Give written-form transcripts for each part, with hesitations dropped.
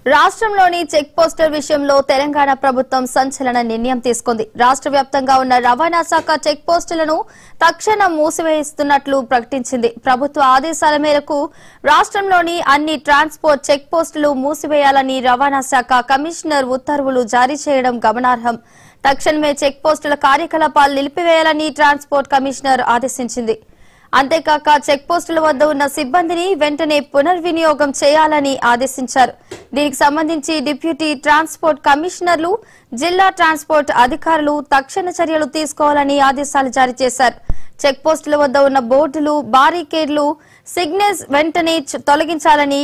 రాష్ట్రంలోని check poster విషయంలో తెలంగాణ ప్రభుత్వం సంచలన నిర్ణయం తీసుకుంది. రాష్ట్ర వ్యాప్తంగా ఉన్న రవాణా శాఖ చెక్ పోస్టులను తక్షణం మూసివేస్తున్నట్లు ప్రకటించింది. ప్రభుత్వ ఆదేశాల మేరకు రాష్ట్రంలోని అన్ని ట్రాన్స్పోర్ట్ చెక్ పోస్టులు మూసివేయాలని రవాణా శాఖ కమిషనర్ ఉత్తర్వులు జారీ చేయడం గమనార్హం. తక్షణమే చెక్ పోస్టుల కార్యకలాపాలు నిలిపివేయాలని ట్రాన్స్పోర్ట్ కమిషనర్ ఆదేశించింది. అంతేకాక చెక్ పోస్టుల వద్ద ఉన్న సిబ్బందిని వెంటనే పునర్వినియోగం చేయాలని ఆదేశించారు. దీనికి సంబంధించి డిప్యూటీ ట్రాన్స్పోర్ట్ కమిషనర్లు, జిల్లా ట్రాన్స్పోర్ట్ అధికారులు తక్షణ చర్యలు తీసుకోవాలని ఆదేశాలు జారీ చేశారు. చెక్ పోస్టుల వద్ద ఉన్న బోర్డులు, బారికేడ్లు, సిగ్నల్స్ వెంటనే తొలగించాలని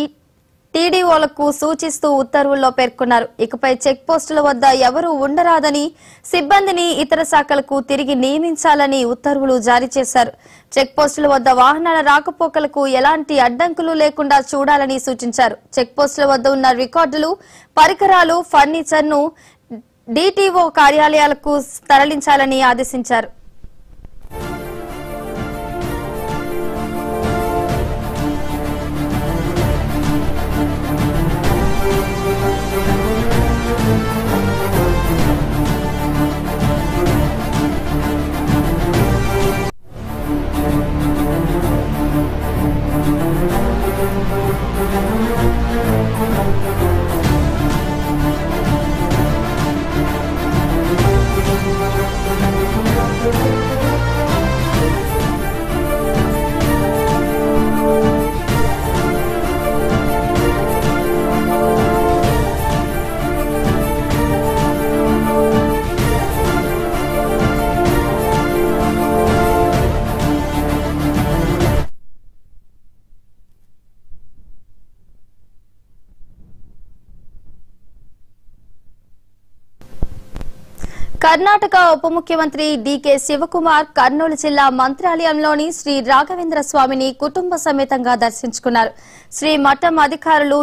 టీడీఓలకు సూచిస్తూ ఉత్తర్వుల్లో పేర్కొన్నారు. ఇకపై చెక్ పోస్టుల వద్ద ఎవరూ ఉండరాదని, సిబ్బందిని ఇతర శాఖలకు తిరిగి నియమించాలని ఉత్తర్వులు జారీ చేశారు. చెక్ పోస్టుల వద్ద వాహనాల రాకపోకలకు ఎలాంటి అడ్డంకులు లేకుండా చూడాలని సూచించారు. చెక్ పోస్టుల వద్ద ఉన్న రికార్డులు, పరికరాలు, ఫర్నిచర్ను డీటీఓ కార్యాలయాలకు తరలించాలని ఆదేశించారు. కర్ణాటక ఉప ముఖ్యమంత్రి డీకే శివకుమార్ కర్నూలు జిల్లా మంత్రాలయంలోని శ్రీ రాఘవేంద్ర స్వామిని కుటుంబ సమేతంగా దర్శించుకున్నారు. శ్రీ మఠం అధికారులు